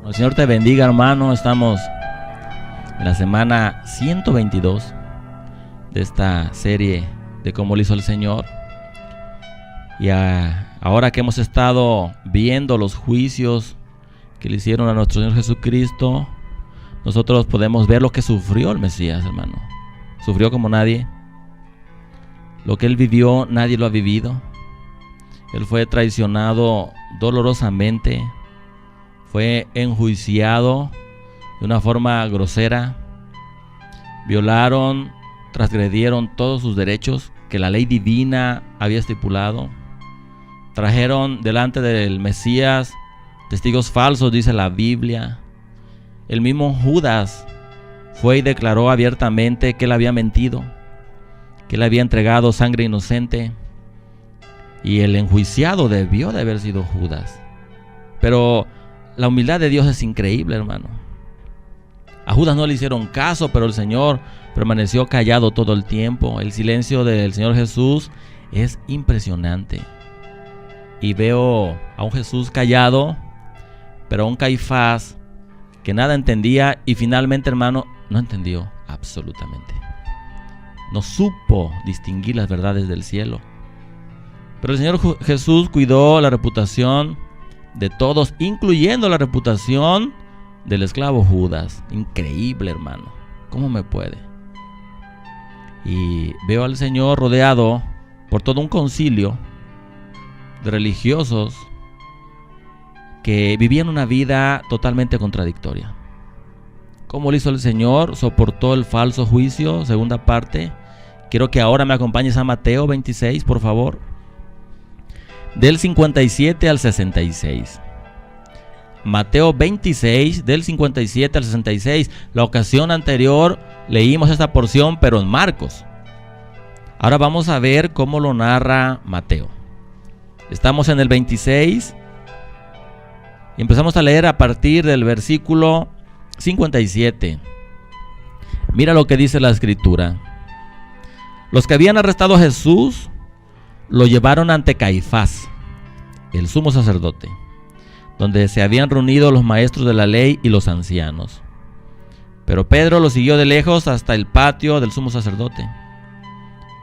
El Señor te bendiga, hermano. Estamos en la semana 122 de esta serie de cómo lo hizo el Señor. Y ahora que hemos estado viendo los juicios que le hicieron a nuestro Señor Jesucristo, nosotros podemos ver lo que sufrió el Mesías, hermano. Sufrió como nadie. Lo que Él vivió, nadie lo ha vivido. Él fue traicionado dolorosamente. Fue enjuiciado de una forma grosera. Violaron, transgredieron todos sus derechos que la ley divina había estipulado. Trajeron delante del Mesías testigos falsos, dice la Biblia. El mismo Judas fue y declaró abiertamente que él había mentido, que él había entregado sangre inocente. Y el enjuiciado debió de haber sido Judas. Pero la humildad de Dios es increíble, hermano. A Judas no le hicieron caso, pero el Señor permaneció callado todo el tiempo. El silencio del Señor Jesús es impresionante. Y veo a un Jesús callado, pero a un Caifás que nada entendía y finalmente, hermano, no entendió absolutamente. No supo distinguir las verdades del cielo. Pero el Señor Jesús cuidó la reputación de todos, incluyendo la reputación del esclavo Judas. Increíble, hermano. ¿Cómo me puede? Y veo al Señor rodeado por todo un concilio de religiosos que vivían una vida totalmente contradictoria. ¿Cómo lo hizo el Señor? Soportó el falso juicio. Segunda parte. Quiero que ahora me acompañes a Mateo 26, por favor. Del 57 al 66. Mateo 26, del 57 al 66. La ocasión anterior leímos esta porción, pero en Marcos. Ahora vamos a ver cómo lo narra Mateo. Estamos en el 26 y empezamos a leer a partir del versículo 57. Mira lo que dice la escritura. Los que habían arrestado a Jesús lo llevaron ante Caifás, el sumo sacerdote, donde se habían reunido los maestros de la ley y los ancianos. Pero Pedro lo siguió de lejos hasta el patio del sumo sacerdote.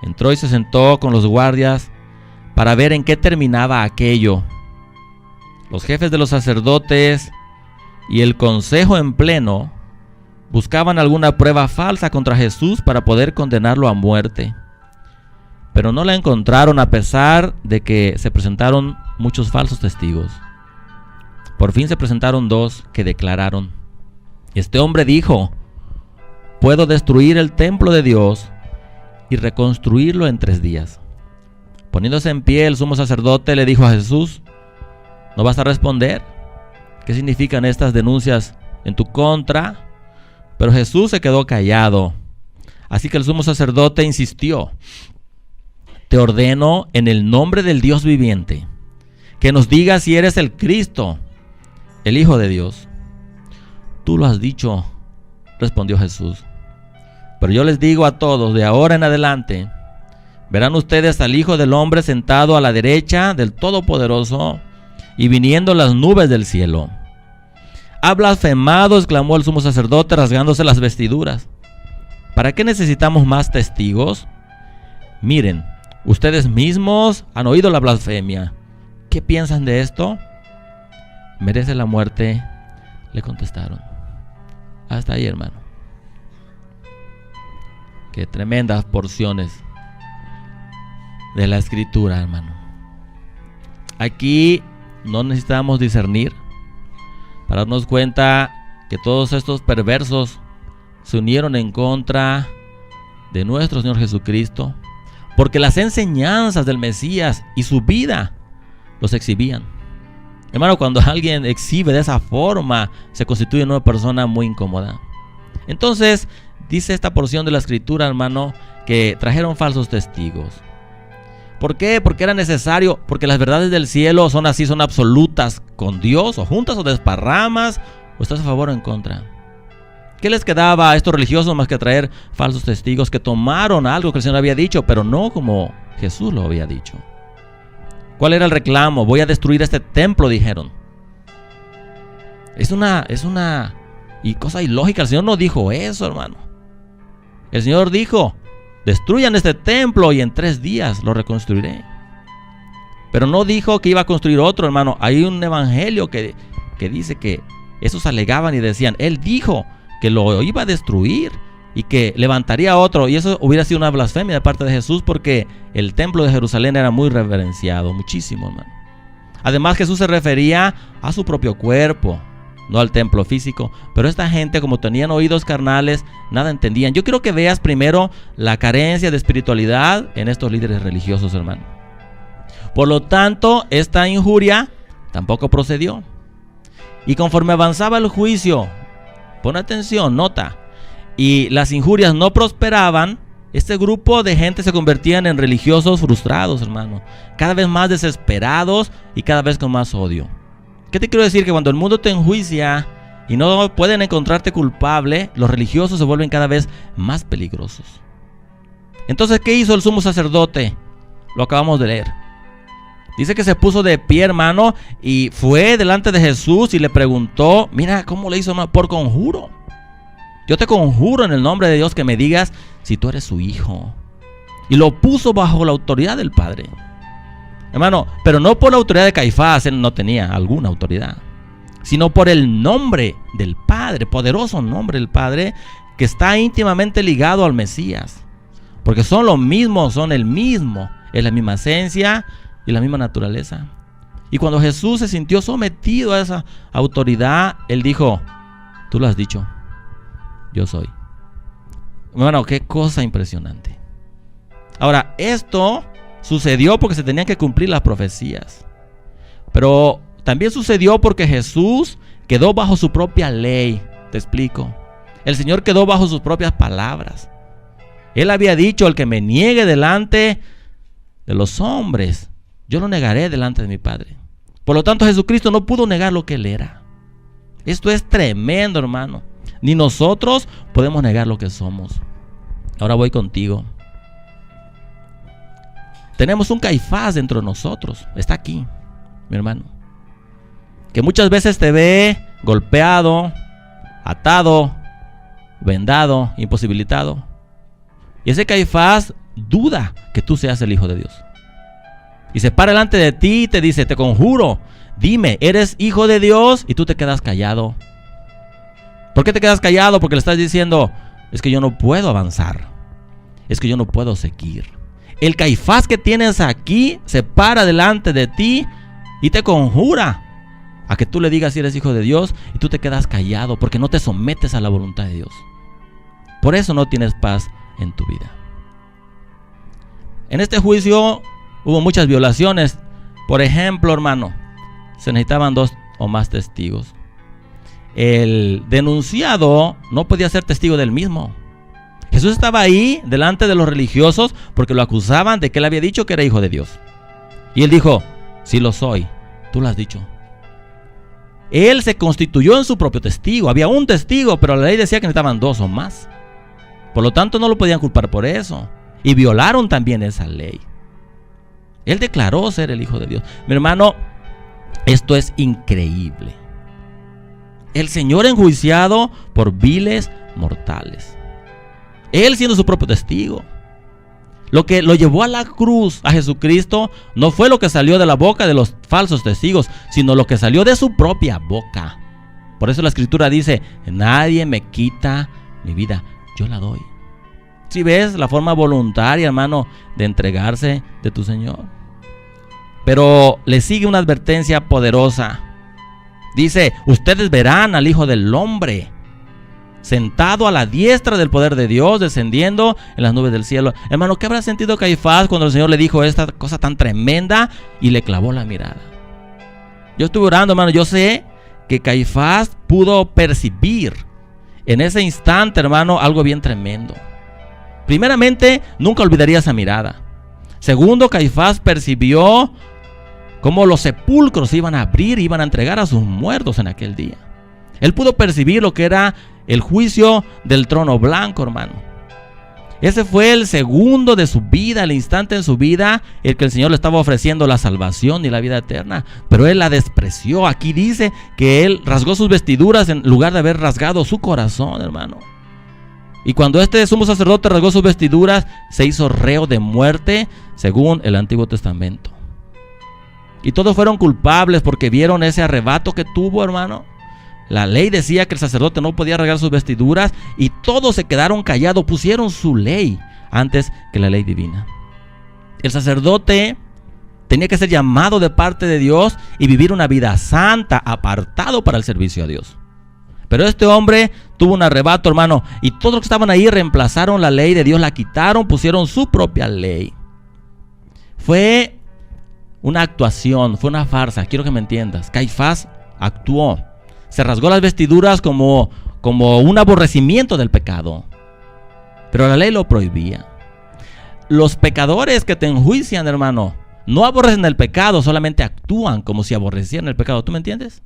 Entró y se sentó con los guardias para ver en qué terminaba aquello. Los jefes de los sacerdotes y el consejo en pleno buscaban alguna prueba falsa contra Jesús para poder condenarlo a muerte. Pero no la encontraron a pesar de que se presentaron muchos falsos testigos. Por fin se presentaron dos que declararon: este hombre dijo, puedo destruir el templo de Dios y reconstruirlo en 3 días. Poniéndose en pie, el sumo sacerdote le dijo a Jesús: ¿no vas a responder? ¿Qué significan estas denuncias en tu contra? Pero Jesús se quedó callado. Así que el sumo sacerdote insistió: te ordeno en el nombre del Dios viviente que nos digas si eres el Cristo, el Hijo de Dios. Tú lo has dicho, respondió Jesús. Pero yo les digo a todos, de ahora en adelante verán ustedes al Hijo del Hombre sentado a la derecha del Todopoderoso y viniendo las nubes del cielo. Ha blasfemado, exclamó el sumo sacerdote rasgándose las vestiduras. ¿Para qué necesitamos más testigos? Miren, ustedes mismos han oído la blasfemia. ¿Qué piensan de esto? ¿Merece la muerte?, le contestaron. Hasta ahí, hermano. Qué tremendas porciones de la escritura, hermano. Aquí no necesitamos discernir para darnos cuenta que todos estos perversos se unieron en contra de nuestro Señor Jesucristo, porque las enseñanzas del Mesías y su vida los exhibían. Hermano, cuando alguien exhibe de esa forma, se constituye en una persona muy incómoda. Entonces, dice esta porción de la escritura, hermano, que trajeron falsos testigos. ¿Por qué? Porque era necesario, porque las verdades del cielo son así, son absolutas con Dios, o juntas o desparramas, o estás a favor o en contra. ¿Qué les quedaba a estos religiosos más que traer falsos testigos que tomaron algo que el Señor había dicho, pero no como Jesús lo había dicho? ¿Cuál era el reclamo? Voy a destruir este templo, dijeron. Es una cosa ilógica. El Señor no dijo eso, hermano. El Señor dijo: destruyan este templo y en 3 días lo reconstruiré. Pero no dijo que iba a construir otro, hermano. Hay un evangelio que dice que esos alegaban y decían: Él dijo que lo iba a destruir y que levantaría otro. Y eso hubiera sido una blasfemia de parte de Jesús, porque el templo de Jerusalén era muy reverenciado, muchísimo, hermano. Además, Jesús se refería a su propio cuerpo, no al templo físico. Pero esta gente, como tenían oídos carnales, nada entendían. Yo quiero que veas primero la carencia de espiritualidad en estos líderes religiosos, hermano. Por lo tanto, esta injuria tampoco procedió. Y conforme avanzaba el juicio, pon atención, nota, y las injurias no prosperaban, este grupo de gente se convertían en religiosos frustrados, hermano. Cada vez más desesperados y cada vez con más odio. ¿Qué te quiero decir? Que cuando el mundo te enjuicia y no pueden encontrarte culpable, los religiosos se vuelven cada vez más peligrosos. Entonces, ¿qué hizo el sumo sacerdote? Lo acabamos de leer. Dice que se puso de pie, hermano, y fue delante de Jesús y le preguntó: mira cómo le hizo, hermano, por conjuro. Yo te conjuro en el nombre de Dios que me digas si tú eres su hijo. Y lo puso bajo la autoridad del Padre. Hermano, pero no por la autoridad de Caifás, él no tenía alguna autoridad, sino por el nombre del Padre, poderoso nombre del Padre, que está íntimamente ligado al Mesías. Porque son lo mismo, son el mismo, es la misma esencia y la misma naturaleza. Y cuando Jesús se sintió sometido a esa autoridad, él dijo: tú lo has dicho, yo soy. Bueno, qué cosa impresionante. Ahora, esto sucedió porque se tenían que cumplir las profecías. Pero también sucedió porque Jesús quedó bajo su propia ley. Te explico. El Señor quedó bajo sus propias palabras. Él había dicho: el que me niegue delante de los hombres, yo lo negaré delante de mi Padre. Por lo tanto, Jesucristo no pudo negar lo que Él era. Esto es tremendo, hermano. Ni nosotros podemos negar lo que somos. Ahora voy contigo. Tenemos un Caifás dentro de nosotros. Está aquí, mi hermano, que muchas veces te ve golpeado, atado, vendado, imposibilitado. Y ese Caifás duda que tú seas el Hijo de Dios. Y se para delante de ti y te dice: te conjuro, dime, ¿eres hijo de Dios? Y tú te quedas callado. ¿Por qué te quedas callado? Porque le estás diciendo: es que yo no puedo avanzar, es que yo no puedo seguir. El Caifás que tienes aquí se para delante de ti y te conjura a que tú le digas si eres hijo de Dios, y tú te quedas callado porque no te sometes a la voluntad de Dios. Por eso no tienes paz en tu vida. En este juicio hubo muchas violaciones. Por ejemplo, hermano, se necesitaban 2 o más testigos. El denunciado no podía ser testigo del mismo. Jesús estaba ahí delante de los religiosos porque lo acusaban de que él había dicho que era hijo de Dios. Y él dijo: sí lo soy, tú lo has dicho. Él se constituyó en su propio testigo. Había un testigo, pero la ley decía que necesitaban 2 o más. Por lo tanto, no lo podían culpar por eso. Y violaron también esa ley. Él declaró ser el Hijo de Dios. Mi hermano, esto es increíble. El Señor enjuiciado por viles mortales. Él siendo su propio testigo. Lo que lo llevó a la cruz a Jesucristo no fue lo que salió de la boca de los falsos testigos, sino lo que salió de su propia boca. Por eso la Escritura dice: nadie me quita mi vida, yo la doy. Si ves la forma voluntaria, hermano, de entregarse de tu Señor. Pero le sigue una advertencia poderosa. Dice: ustedes verán al Hijo del Hombre sentado a la diestra del poder de Dios, descendiendo en las nubes del cielo. Hermano, ¿qué habrá sentido Caifás cuando el Señor le dijo esta cosa tan tremenda y le clavó la mirada? Yo estuve orando, hermano. Yo sé que Caifás pudo percibir en ese instante, hermano, algo bien tremendo. Primeramente, nunca olvidaría esa mirada. Segundo, Caifás percibió cómo los sepulcros iban a abrir y iban a entregar a sus muertos en aquel día. Él pudo percibir lo que era el juicio del trono blanco, hermano. Ese fue el segundo de su vida, el instante en su vida, el que el Señor le estaba ofreciendo la salvación y la vida eterna. Pero él la despreció. Aquí dice que él rasgó sus vestiduras en lugar de haber rasgado su corazón, hermano. Y cuando este sumo sacerdote rasgó sus vestiduras, se hizo reo de muerte, según el Antiguo Testamento. Y todos fueron culpables porque vieron ese arrebato que tuvo, hermano. La ley decía que el sacerdote no podía rasgar sus vestiduras y todos se quedaron callados, pusieron su ley antes que la ley divina. El sacerdote tenía que ser llamado de parte de Dios y vivir una vida santa, apartado para el servicio a Dios. Pero este hombre tuvo un arrebato, hermano, y todos los que estaban ahí reemplazaron la ley de Dios, la quitaron, pusieron su propia ley. Fue una actuación, fue una farsa, quiero que me entiendas. Caifás actuó. Se rasgó las vestiduras como un aborrecimiento del pecado. Pero la ley lo prohibía. Los pecadores que te enjuician, hermano, no aborrecen el pecado, solamente actúan como si aborrecieran el pecado. ¿Tú me entiendes?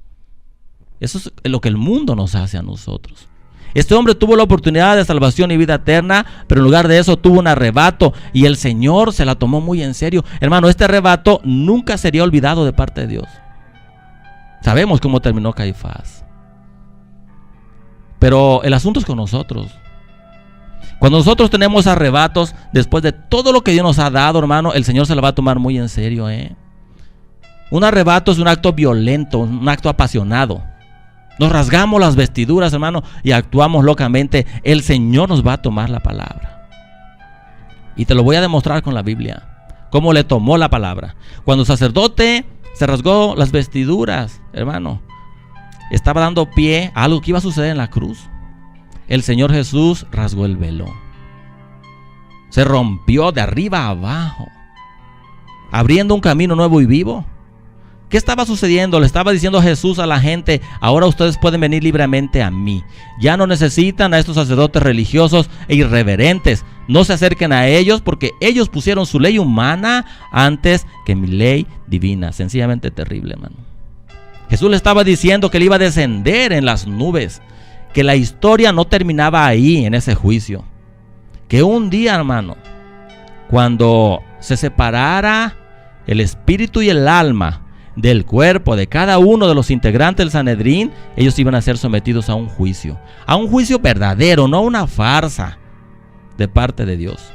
Eso es lo que el mundo nos hace a nosotros. Este hombre tuvo la oportunidad de salvación y vida eterna, pero en lugar de eso tuvo un arrebato y el Señor se la tomó muy en serio. Hermano, este arrebato nunca sería olvidado de parte de Dios. Sabemos cómo terminó Caifás. Pero el asunto es con nosotros. Cuando nosotros tenemos arrebatos, después de todo lo que Dios nos ha dado, hermano, el Señor se la va a tomar muy en serio, Un arrebato es un acto violento, un acto apasionado. Nos rasgamos las vestiduras, hermano, y actuamos locamente. El Señor nos va a tomar la palabra. Y te lo voy a demostrar con la Biblia. Cómo le tomó la palabra. Cuando el sacerdote se rasgó las vestiduras, hermano, estaba dando pie a algo que iba a suceder en la cruz. El Señor Jesús rasgó el velo. Se rompió de arriba a abajo, abriendo un camino nuevo y vivo. ¿Qué estaba sucediendo? Le estaba diciendo Jesús a la gente: ahora ustedes pueden venir libremente a mí. Ya no necesitan a estos sacerdotes religiosos e irreverentes. No se acerquen a ellos porque ellos pusieron su ley humana antes que mi ley divina. Sencillamente terrible, hermano. Jesús le estaba diciendo que él iba a descender en las nubes, que la historia no terminaba ahí en ese juicio. Que un día, hermano, cuando se separara el espíritu y el alma del cuerpo de cada uno de los integrantes del Sanedrín, ellos iban a ser sometidos a un juicio verdadero, no una farsa de parte de Dios.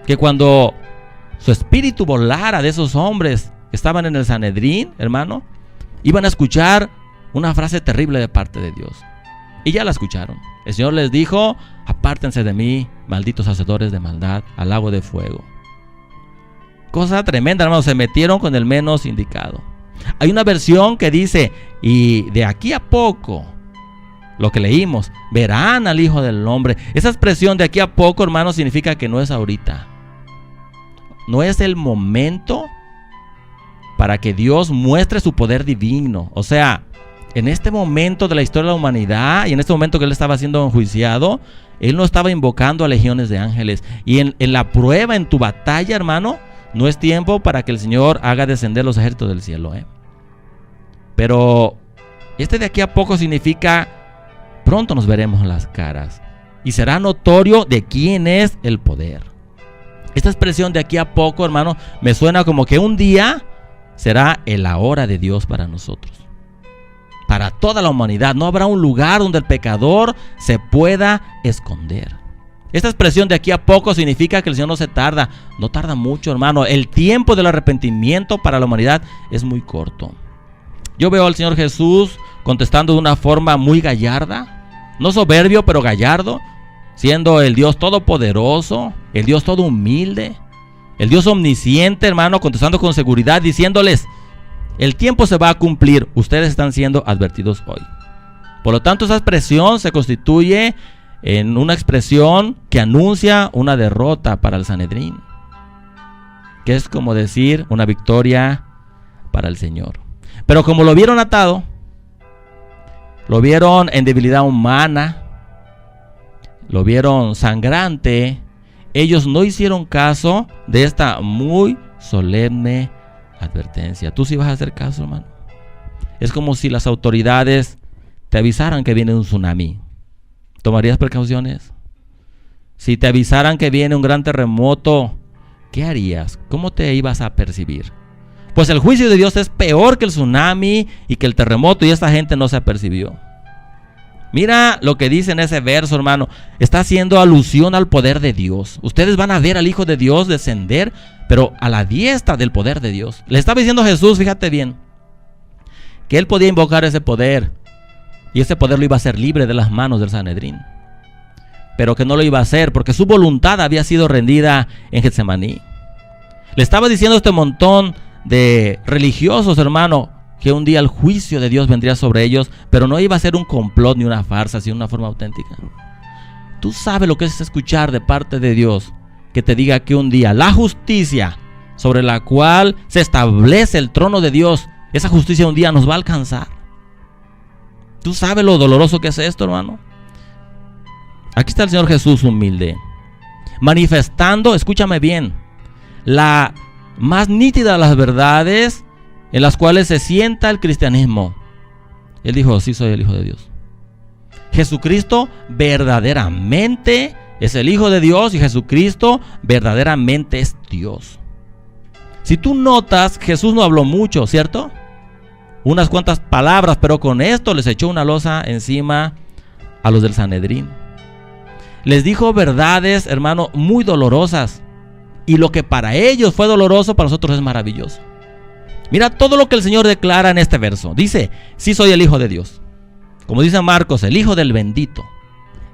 Que cuando su espíritu volara de esos hombres que estaban en el Sanedrín, hermano, iban a escuchar una frase terrible de parte de Dios. Y ya la escucharon. El Señor les dijo: apártense de mí, malditos hacedores de maldad, al lago de fuego. Cosa tremenda, hermano, se metieron con el menos indicado. Hay una versión que dice: y de aquí a poco, lo que leímos, verán al Hijo del Hombre. Esa expresión de aquí a poco, hermano, significa que no es ahorita. No es el momento para que Dios muestre su poder divino. O sea, en este momento de la historia de la humanidad y en este momento que él estaba siendo enjuiciado, él no estaba invocando a legiones de ángeles. Y en la prueba, en tu batalla, hermano, no es tiempo para que el Señor haga descender los ejércitos del cielo, Pero este de aquí a poco significa: pronto nos veremos las caras y será notorio de quién es el poder. Esta expresión de aquí a poco, hermano, me suena como que un día será el ahora de Dios para nosotros, para toda la humanidad. No habrá un lugar donde el pecador se pueda esconder. Esta expresión de aquí a poco significa que el Señor no tarda mucho, hermano. El tiempo del arrepentimiento para la humanidad es muy corto. Yo veo al Señor Jesús contestando de una forma muy gallarda, no soberbio, pero gallardo, siendo el Dios todopoderoso, el Dios todo humilde, el Dios omnisciente, hermano, contestando con seguridad, diciéndoles: el tiempo se va a cumplir, ustedes están siendo advertidos hoy. Por lo tanto, esa expresión se constituye en una expresión que anuncia una derrota para el Sanedrín, que es como decir una victoria para el Señor. Pero como lo vieron atado, lo vieron en debilidad humana, lo vieron sangrante, ellos no hicieron caso de esta muy solemne advertencia. ¿Tú sí vas a hacer caso, hermano? Es como si las autoridades te avisaran que viene un tsunami. ¿Tomarías precauciones? Si te avisaran que viene un gran terremoto, ¿qué harías? ¿Cómo te ibas a percibir? Pues el juicio de Dios es peor que el tsunami y que el terremoto, y esta gente no se apercibió. Mira lo que dice en ese verso, hermano. Está haciendo alusión al poder de Dios. Ustedes van a ver al Hijo de Dios descender, pero a la diestra del poder de Dios. Le estaba diciendo Jesús, fíjate bien, que él podía invocar ese poder, y ese poder lo iba a hacer libre de las manos del Sanedrín, pero que no lo iba a hacer porque su voluntad había sido rendida en Getsemaní. Le estaba diciendo este montón de religiosos, hermano, que un día el juicio de Dios vendría sobre ellos, pero no iba a ser un complot ni una farsa, sino una forma auténtica. Tú sabes lo que es escuchar de parte de Dios que te diga que un día la justicia sobre la cual se establece el trono de Dios, esa justicia un día nos va a alcanzar. ¿Tú sabes lo doloroso que es esto, hermano? Aquí está el Señor Jesús humilde, manifestando, escúchame bien, la más nítida de las verdades en las cuales se sienta el cristianismo. Él dijo, sí, soy el Hijo de Dios. Jesucristo verdaderamente es el Hijo de Dios, y Jesucristo verdaderamente es Dios. Si tú notas, Jesús no habló mucho, ¿cierto? Unas cuantas palabras, pero con esto les echó una losa encima a los del Sanedrín. Les dijo verdades, hermano, muy dolorosas. Y lo que para ellos fue doloroso, para nosotros es maravilloso. Mira todo lo que el Señor declara en este verso. Dice, sí soy el Hijo de Dios. Como dice Marcos, el Hijo del bendito.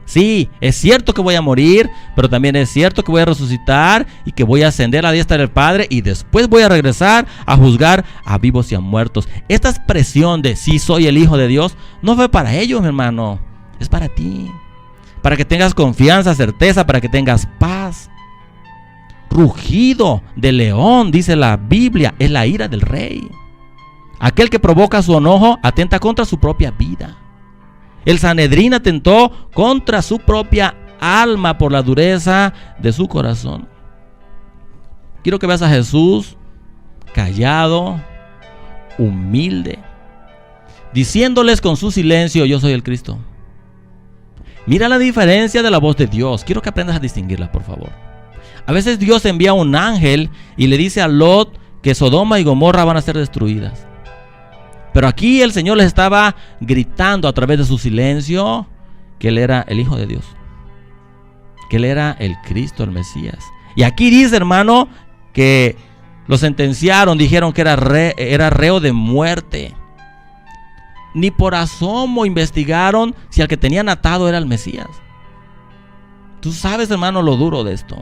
Sí, es cierto que voy a morir, pero también es cierto que voy a resucitar y que voy a ascender a la diestra del Padre, y después voy a regresar a juzgar a vivos y a muertos. Esta expresión de sí soy el Hijo de Dios no fue para ellos, mi hermano. Es para ti. Para que tengas confianza, certeza, para que tengas paz. Rugido de león, dice la Biblia, es la ira del rey. Aquel que provoca su enojo atenta contra su propia vida. El Sanedrín atentó contra su propia alma por la dureza de su corazón. Quiero que veas a Jesús callado, humilde, diciéndoles con su silencio, yo soy el Cristo. Mira la diferencia de la voz de Dios. Quiero que aprendas a distinguirla, por favor. A veces Dios envía un ángel y le dice a Lot que Sodoma y Gomorra van a ser destruidas. Pero aquí el Señor les estaba gritando a través de su silencio que Él era el Hijo de Dios, que Él era el Cristo, el Mesías. Y aquí dice, hermano, que lo sentenciaron, dijeron que era reo de muerte. Ni por asomo investigaron si al que tenían atado era el Mesías. Tú sabes, hermano, lo duro de esto.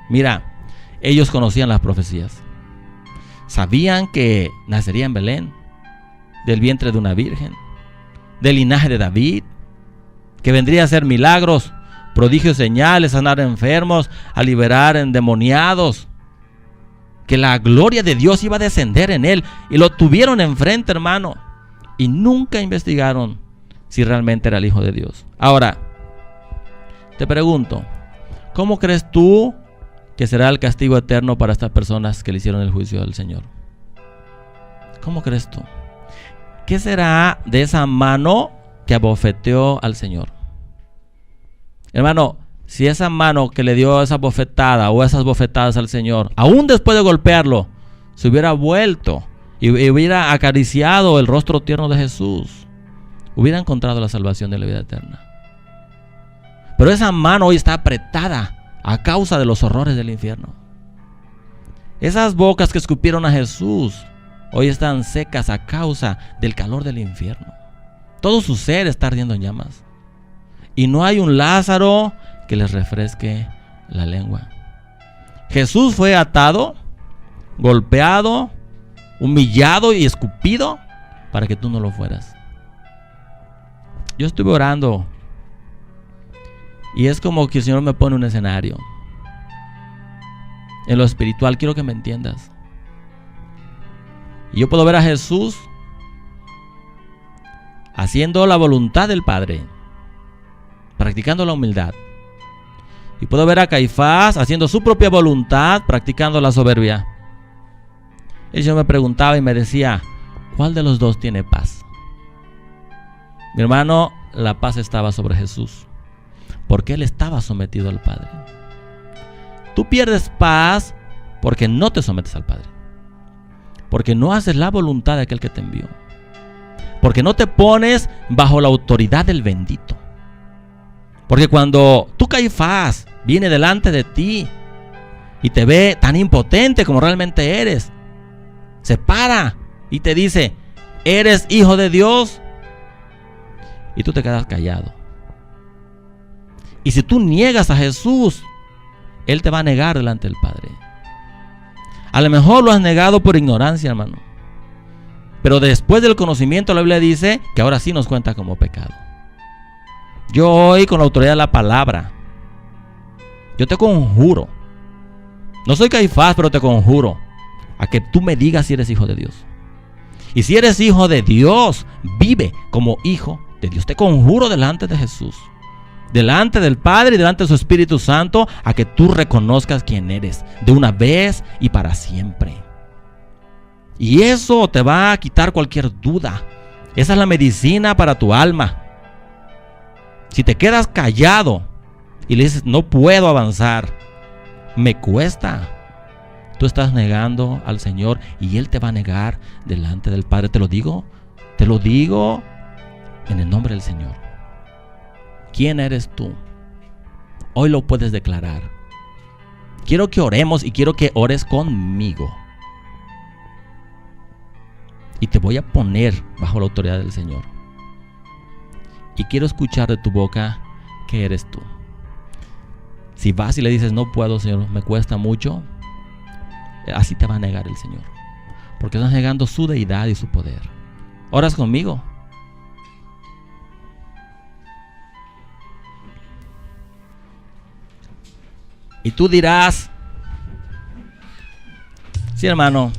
Mira, ellos conocían las profecías. Sabían que nacería en Belén, del vientre de una virgen, del linaje de David, que vendría a hacer milagros, prodigios, señales, sanar enfermos, a liberar endemoniados, que la gloria de Dios iba a descender en él, y lo tuvieron enfrente, hermano, y nunca investigaron si realmente era el Hijo de Dios. Ahora, te pregunto, ¿cómo crees tú que será el castigo eterno para estas personas que le hicieron el juicio al Señor? ¿Cómo crees tú? ¿Qué será de esa mano que abofeteó al Señor? Hermano, si esa mano que le dio esa bofetada o esas bofetadas al Señor, aún después de golpearlo, se hubiera vuelto y hubiera acariciado el rostro tierno de Jesús, hubiera encontrado la salvación de la vida eterna. Pero esa mano hoy está apretada a causa de los horrores del infierno. Esas bocas que escupieron a Jesús hoy están secas a causa del calor del infierno. Todo su ser está ardiendo en llamas. Y no hay un Lázaro que les refresque la lengua. Jesús fue atado, golpeado, humillado y escupido para que tú no lo fueras. Yo estuve orando y es como que el Señor me pone un escenario. En lo espiritual, quiero que me entiendas. Y yo puedo ver a Jesús haciendo la voluntad del Padre, practicando la humildad. Y puedo ver a Caifás haciendo su propia voluntad, practicando la soberbia. El Señor me preguntaba y me decía, ¿cuál de los dos tiene paz? Mi hermano, la paz estaba sobre Jesús. porque él estaba sometido al Padre. Tú pierdes paz porque no te sometes al Padre, porque no haces la voluntad de aquel que te envió, porque no te pones bajo la autoridad del bendito. Porque cuando tú, Caifás, viene delante de ti y te ve tan impotente como realmente eres, se para y te dice: ¿eres hijo de Dios? Y tú te quedas callado. Y si tú niegas a Jesús, Él te va a negar delante del Padre. A lo mejor lo has negado por ignorancia, hermano, pero después del conocimiento, la Biblia dice que ahora sí nos cuenta como pecado. Yo hoy, con la autoridad de la palabra, yo te conjuro, no soy Caifás, pero te conjuro a que tú me digas si eres hijo de Dios. Y si eres hijo de Dios, vive como hijo de Dios. Te conjuro delante de Jesús, delante del Padre y delante de su Espíritu Santo, a que tú reconozcas quién eres de una vez y para siempre. Y eso te va a quitar cualquier duda. Esa es la medicina para tu alma. Si te quedas callado y le dices: no puedo avanzar, me cuesta, tú estás negando al Señor y Él te va a negar delante del Padre. Te lo digo en el nombre del Señor. ¿Quién eres tú? Hoy lo puedes declarar. Quiero que oremos y quiero que ores conmigo. Y te voy a poner bajo la autoridad del Señor. Y quiero escuchar de tu boca que eres tú. Si vas y le dices: no puedo, Señor, me cuesta mucho, así te va a negar el Señor, porque estás negando su deidad y su poder. ¿Oras conmigo? Y tú dirás: sí, hermano.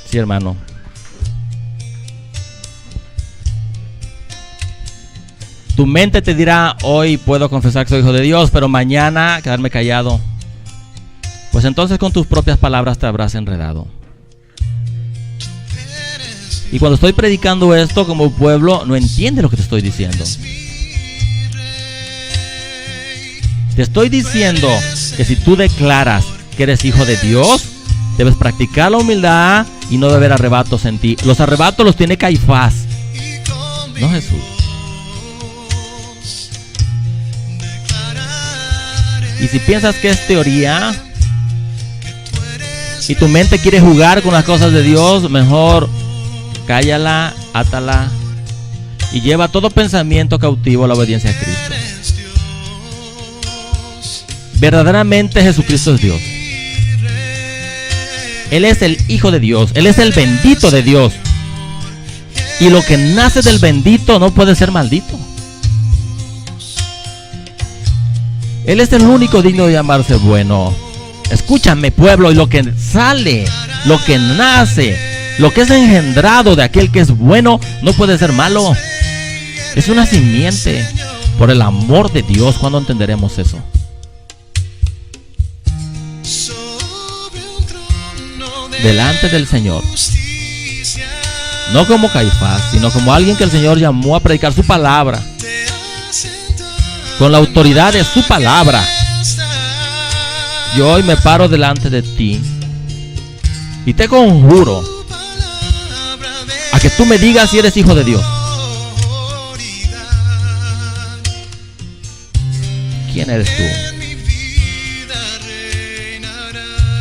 Sí, hermano. Tu mente te dirá: hoy puedo confesar que soy hijo de Dios, pero mañana quedarme callado. Pues entonces con tus propias palabras te habrás enredado. Y cuando estoy predicando esto, como pueblo no entiende lo que te estoy diciendo. Te estoy diciendo que si tú declaras que eres hijo de Dios, debes practicar la humildad y no debe haber arrebatos en ti. Los arrebatos los tiene Caifás, no Jesús. Y si piensas que es teoría y tu mente quiere jugar con las cosas de Dios, mejor cállala, átala y lleva todo pensamiento cautivo a la obediencia a Cristo. Verdaderamente Jesucristo es Dios. Él es el Hijo de Dios. Él es el bendito de Dios. Y lo que nace del bendito no puede ser maldito. Él es el único digno de llamarse bueno. Escúchame, pueblo, y lo que sale, lo que nace, lo que es engendrado de aquel que es bueno, no puede ser malo. Es una simiente. Por el amor de Dios, ¿cuándo entenderemos eso? Delante del Señor, no como Caifás, sino como alguien que el Señor llamó a predicar su palabra, con la autoridad de su palabra. Yo hoy me paro delante de ti y te conjuro a que tú me digas si eres hijo de Dios. ¿Quién eres tú?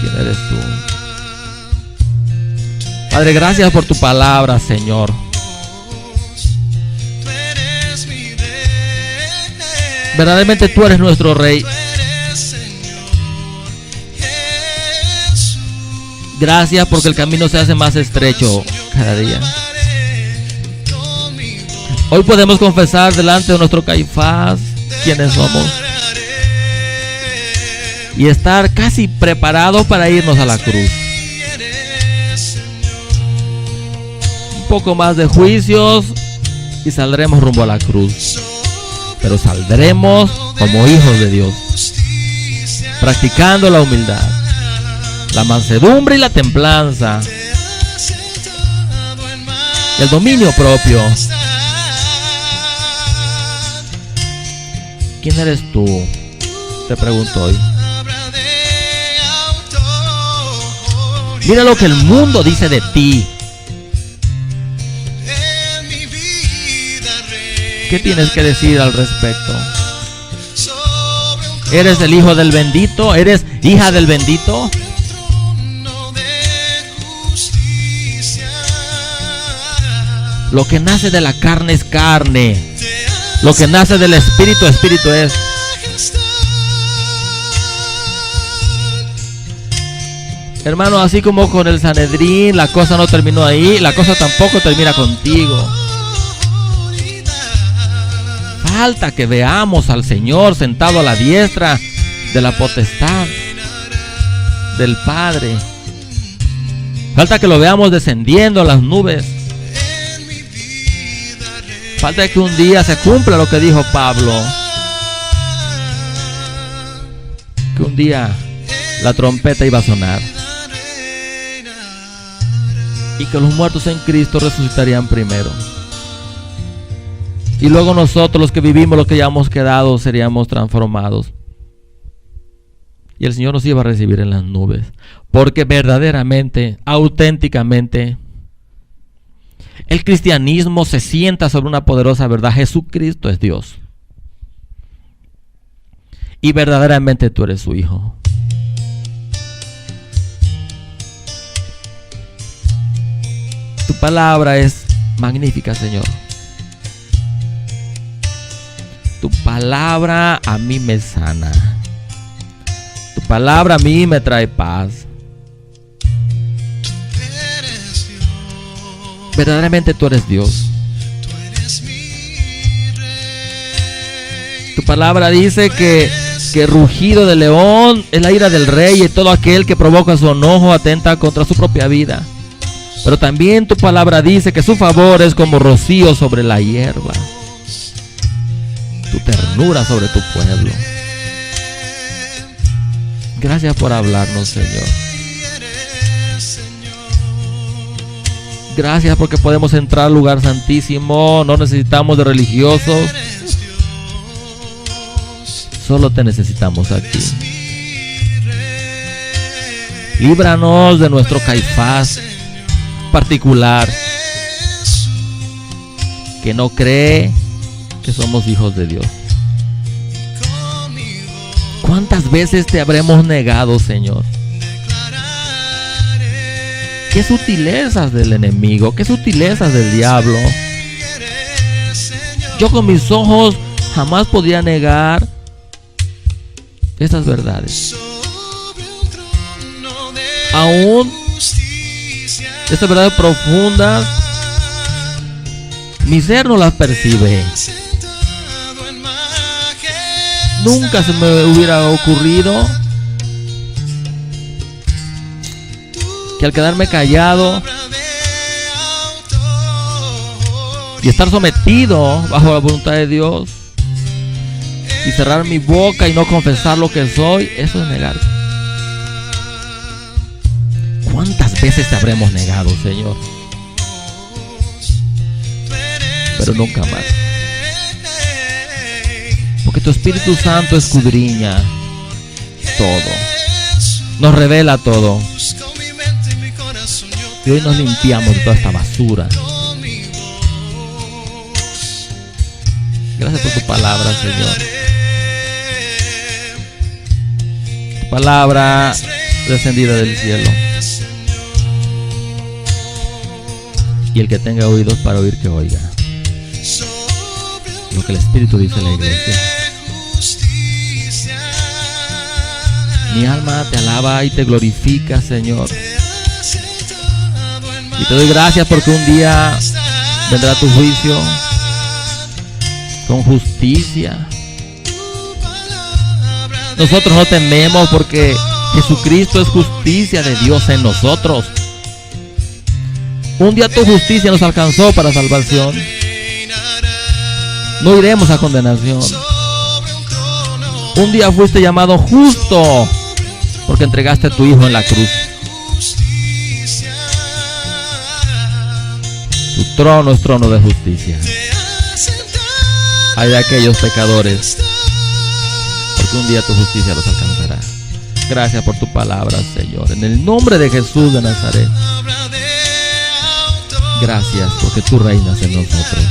¿Quién eres tú? Padre, gracias por tu palabra, Señor. Verdaderamente tú eres nuestro Rey. Gracias porque el camino se hace más estrecho cada día. Hoy podemos confesar delante de nuestro Caifás quiénes somos y estar casi preparados para irnos a la cruz. Un poco más de juicios y saldremos rumbo a la cruz, pero saldremos como hijos de Dios, practicando la humildad, la mansedumbre y la templanza, el dominio propio. ¿Quién eres tú? Te pregunto hoy. Mira lo que el mundo dice de ti. ¿Qué tienes que decir al respecto? ¿Eres el hijo del bendito? ¿Eres hija del bendito? Lo que nace de la carne es carne. Lo que nace del espíritu, espíritu es. Hermano, así como con el Sanedrín, la cosa no terminó ahí, la cosa tampoco termina contigo. Falta que veamos al Señor sentado a la diestra de la potestad del Padre. Falta que lo veamos descendiendo a las nubes. Falta que un día se cumpla lo que dijo Pablo. Que un día la trompeta iba a sonar. Y que los muertos en Cristo resucitarían primero. Y luego nosotros, los que vivimos, los que ya hemos quedado, seríamos transformados. Y el Señor nos iba a recibir en las nubes. Porque verdaderamente, auténticamente, el cristianismo se sienta sobre una poderosa verdad. Jesucristo es Dios. Y verdaderamente tú eres su hijo. Tu palabra es magnífica, Señor. Tu palabra a mí me sana. Tu palabra a mí me trae paz. Verdaderamente tú eres Dios. Tu palabra dice que rugido de león es la ira del rey, y todo aquel que provoca su enojo atenta contra su propia vida. Pero también tu palabra dice que su favor es como rocío sobre la hierba, tu ternura sobre tu pueblo. Gracias por hablarnos, Señor. Gracias porque podemos entrar al lugar santísimo. No necesitamos de religiosos. Solo te necesitamos aquí. Líbranos de nuestro Caifás particular, que no cree que somos hijos de Dios. ¿Cuántas veces te habremos negado, Señor? ¿Qué sutilezas del enemigo? ¿Qué sutilezas del diablo? Yo con mis ojos jamás podía negar estas verdades. Aún estas verdades profundas, mi ser no las percibe. Nunca se me hubiera ocurrido que al quedarme callado y estar sometido bajo la voluntad de Dios y cerrar mi boca y no confesar lo que soy, eso es negar. ¿Cuántas veces te habremos negado, Señor? Pero nunca más. Porque tu Espíritu Santo escudriña todo, nos revela todo. Y hoy nos limpiamos de toda esta basura. Gracias por tu palabra, Señor. Tu palabra descendida del cielo. Y el que tenga oídos para oír, que oiga lo que el Espíritu dice a la iglesia. Mi alma te alaba y te glorifica, Señor. Y te doy gracias porque un día vendrá tu juicio con justicia. Nosotros no tememos porque Jesucristo es justicia de Dios en nosotros. Un día tu justicia nos alcanzó para salvación. No iremos a condenación. Un día fuiste llamado justo porque entregaste a tu Hijo en la cruz. Tu trono es trono de justicia. Hay de aquellos pecadores porque un día tu justicia los alcanzará. Gracias por tu palabra, Señor. En el nombre de Jesús de Nazaret. Gracias porque tú reinas en nosotros.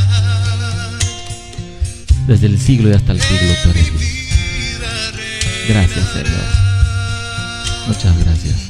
Desde el siglo y hasta el siglo tú eres Dios. Gracias, Señor. Muchas gracias.